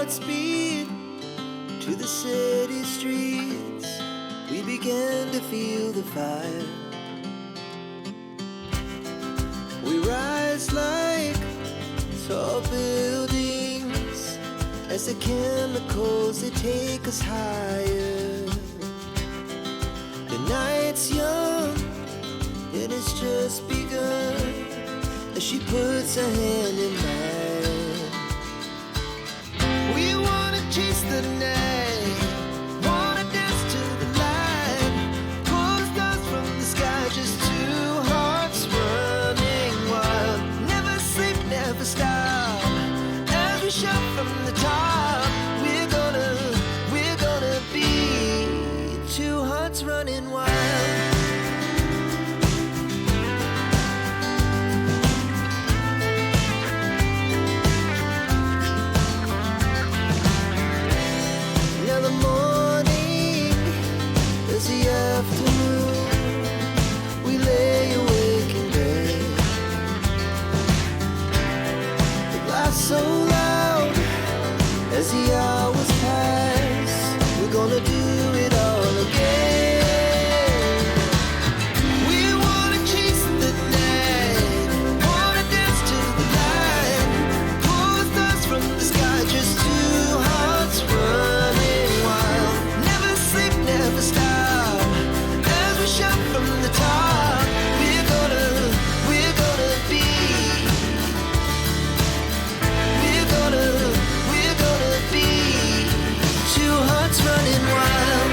Godspeed to the city streets. We began to feel the fire. We rise like tall buildings as the chemicals, they take us higher. The night's young and it's just begun as she puts her hand in mine. We wanna chase the night, wanna dance to the light, pull the stars from the sky, just two hearts running wild. Never sleep, never stop, as we shout from the top. We're gonna be two hearts running wild. Now the morning is the afternoon. We lay awake in bed. The laugh so loud as the hours pass. We're gonna do it all again. We wanna chase the night, wanna dance to the light, pull the stars from the sky, just two hearts running wild. Never sleep, never stop, as we shout from the top. We're gonna be, we're gonna be two hearts running wild.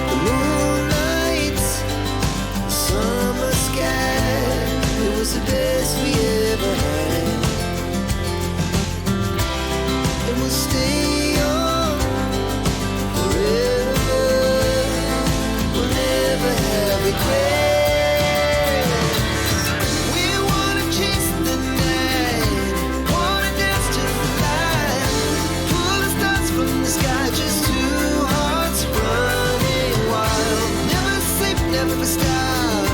The moonlight, summer sky, it was the best we ever had. And we'll stay on forever. We'll never have regrets. We wanna chase the night, wanna dance to the light, pull the stars from the sky, just two hearts running wild. Never sleep, never stop,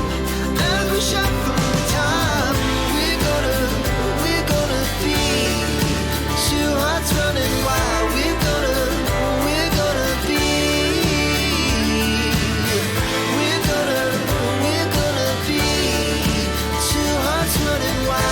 as we shout from the top. We're gonna be two hearts running wild. We're gonna be, we're gonna be two hearts running wild.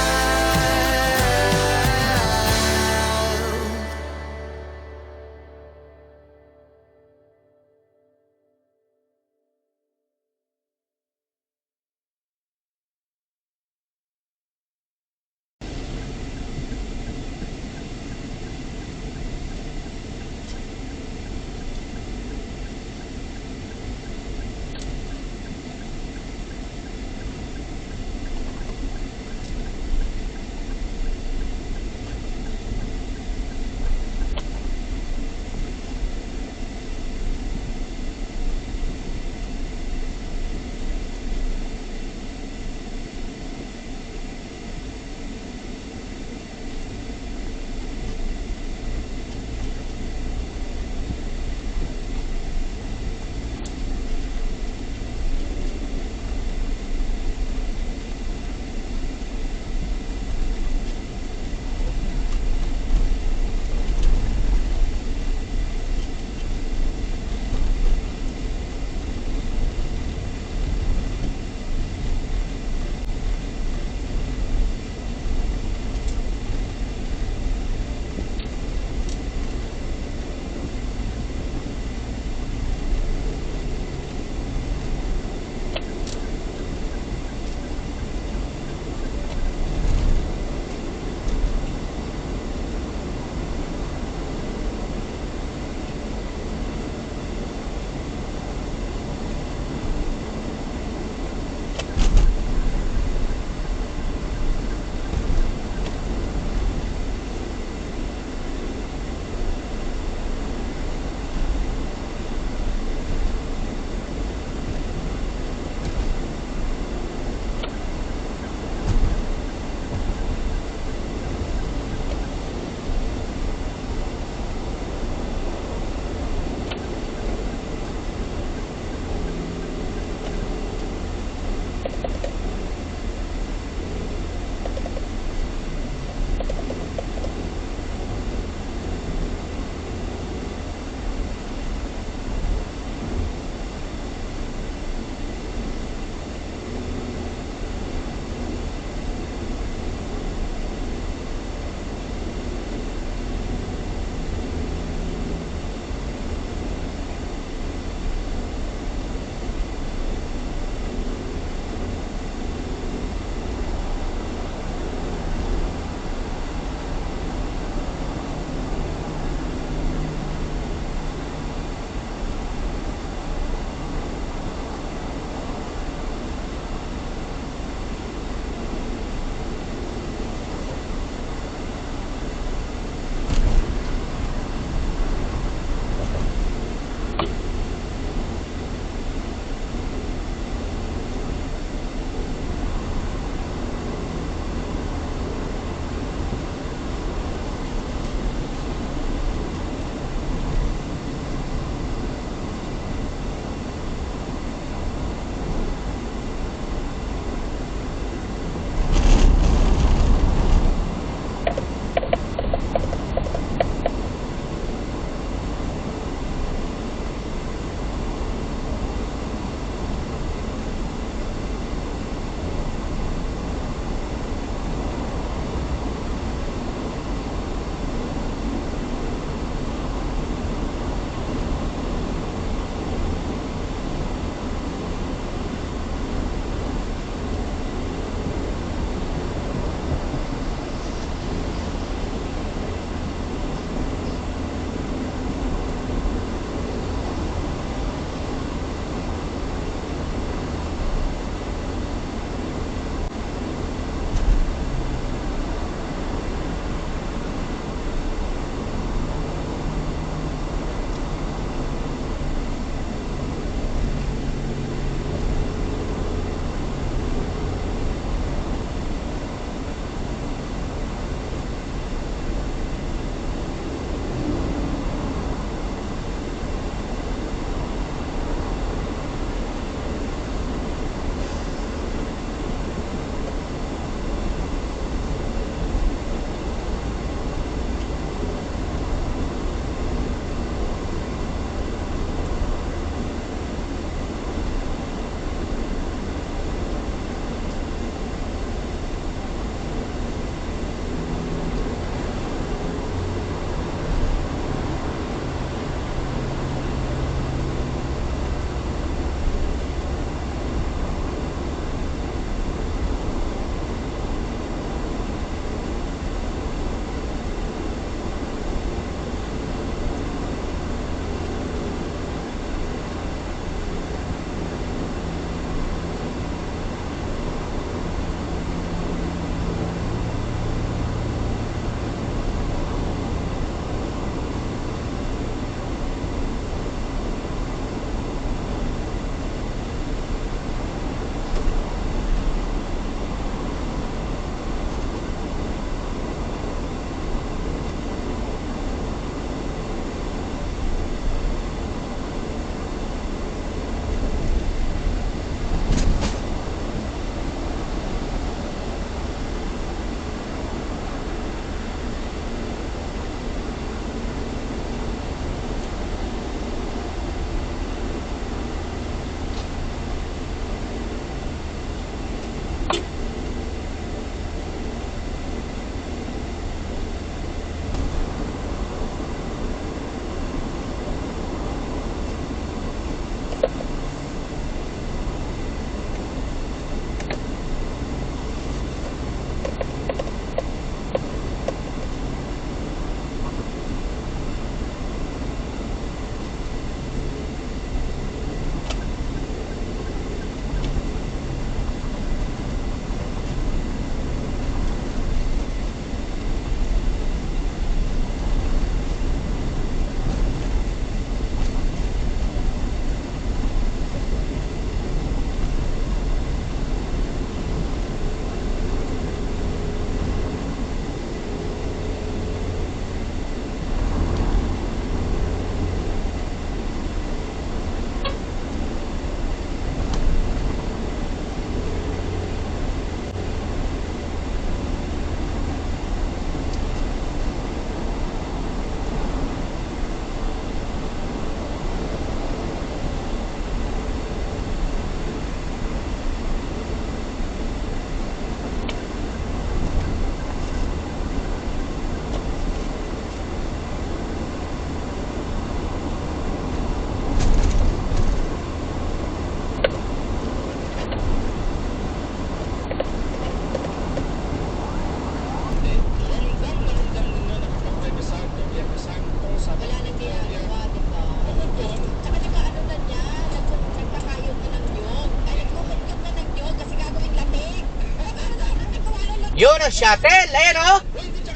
Yun ang shuttle. Ayan o.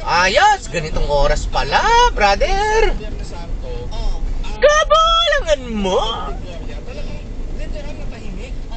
Ayos. Ganitong oras pala, brother. Kabalangan mo.